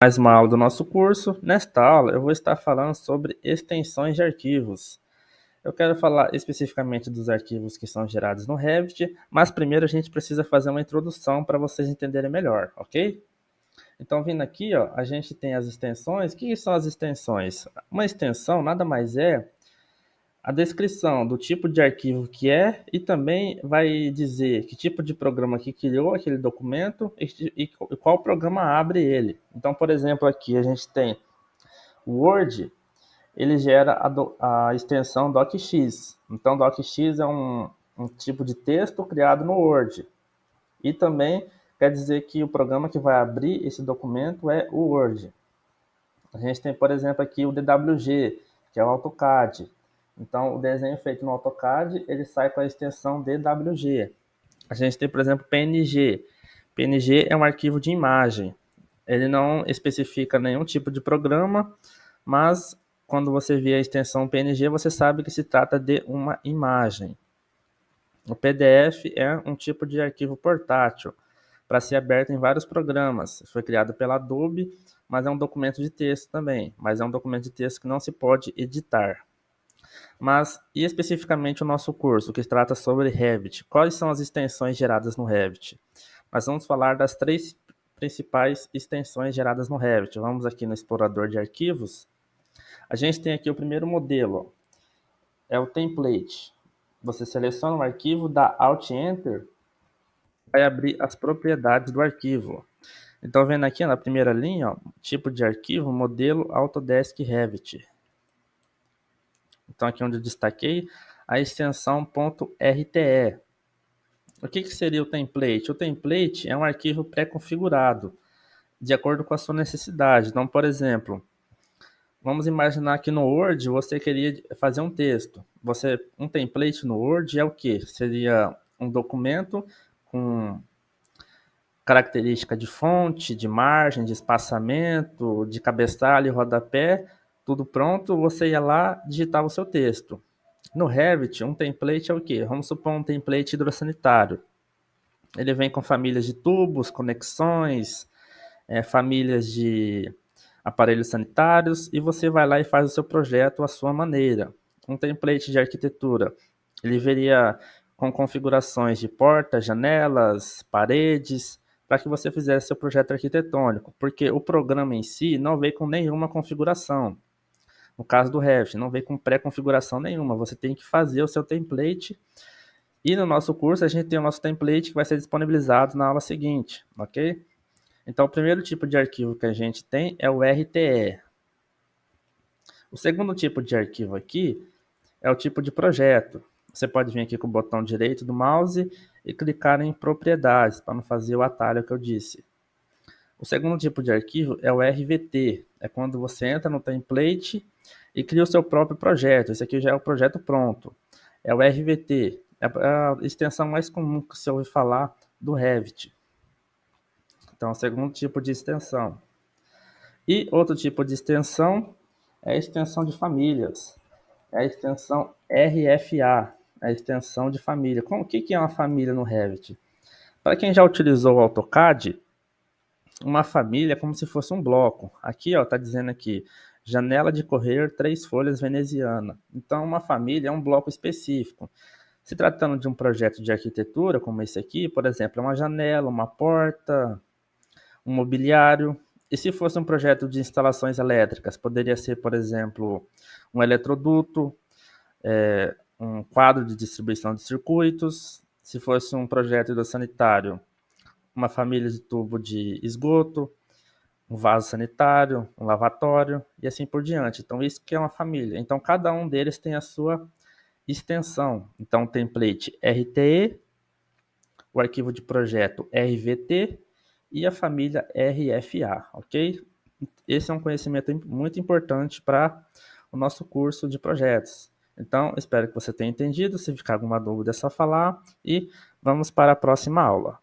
Mais uma aula do nosso curso. Nesta aula eu vou estar falando sobre extensões de arquivos. Eu quero falar especificamente dos arquivos que são gerados no Revit, mas primeiro a gente precisa fazer uma introdução para vocês entenderem melhor, ok? Então, vindo aqui, ó, a gente tem as extensões. O que são as extensões? Uma extensão nada mais é a descrição do tipo de arquivo que é e também vai dizer que tipo de programa que criou aquele documento e qual programa abre ele. Então, por exemplo, aqui a gente tem o Word, ele gera a extensão docx. Então, docx é um tipo de texto criado no Word. E também quer dizer que o programa que vai abrir esse documento é o Word. A gente tem, por exemplo, aqui o DWG, que é o AutoCAD. Então, o desenho feito no AutoCAD, ele sai com a extensão DWG. A gente tem, por exemplo, PNG. PNG é um arquivo de imagem. Ele não especifica nenhum tipo de programa, mas quando você vê a extensão PNG, você sabe que se trata de uma imagem. O PDF é um tipo de arquivo portátil para ser aberto em vários programas. Foi criado pela Adobe, mas é um documento de texto também. Mas é um documento de texto que não se pode editar. Mas, e especificamente o nosso curso, que trata sobre Revit. Quais são as extensões geradas no Revit? Nós vamos falar das três principais extensões geradas no Revit. Vamos aqui no explorador de arquivos. A gente tem aqui o primeiro modelo, é o template. Você seleciona o arquivo, dá Alt Enter, vai abrir as propriedades do arquivo. Então, vendo aqui na primeira linha, ó, tipo de arquivo, modelo Autodesk Revit. Então, aqui onde eu destaquei, a extensão .rte. O que seria o template? O template é um arquivo pré-configurado, de acordo com a sua necessidade. Então, por exemplo, vamos imaginar que no Word você queria fazer um texto. Um template no Word é o que? Seria um documento com característica de fonte, de margem, de espaçamento, de cabeçalho e rodapé, tudo pronto, você ia lá, digitava o seu texto. No Revit, um template é o quê? Vamos supor um template hidrossanitário. Ele vem com famílias de tubos, conexões, famílias de aparelhos sanitários, e você vai lá e faz o seu projeto à sua maneira. Um template de arquitetura, ele viria com configurações de portas, janelas, paredes, para que você fizesse seu projeto arquitetônico, porque o programa em si não veio com nenhuma configuração. No caso do Revit, não veio com pré-configuração nenhuma, você tem que fazer o seu template. E no nosso curso a gente tem o nosso template que vai ser disponibilizado na aula seguinte, ok? Então o primeiro tipo de arquivo que a gente tem é o RTE. O segundo tipo de arquivo aqui é o tipo de projeto. Você pode vir aqui com o botão direito do mouse e clicar em propriedades, para não fazer o atalho que eu disse. O segundo tipo de arquivo é o RVT, é quando você entra no template e cria o seu próprio projeto. Esse aqui já é o projeto pronto. É o RVT, é a extensão mais comum que você ouve falar do Revit. Então, é o segundo tipo de extensão. E outro tipo de extensão é a extensão de famílias. É a extensão RFA, a extensão de família. O que é uma família no Revit? Para quem já utilizou o AutoCAD, uma família é como se fosse um bloco. Aqui, ó, tá dizendo aqui, janela de correr, 3 folhas veneziana. Então, uma família é um bloco específico. Se tratando de um projeto de arquitetura, como esse aqui, por exemplo, é uma janela, uma porta, um mobiliário. E se fosse um projeto de instalações elétricas, poderia ser, por exemplo, um eletroduto, um quadro de distribuição de circuitos. Se fosse um projeto hidrossanitário, uma família de tubo de esgoto, um vaso sanitário, um lavatório e assim por diante. Então, isso que é uma família. Então, cada um deles tem a sua extensão. Então, o template RTE, o arquivo de projeto RVT e a família RFA, ok? Esse é um conhecimento muito importante para o nosso curso de projetos. Então, espero que você tenha entendido. Se ficar alguma dúvida, é só falar e vamos para a próxima aula.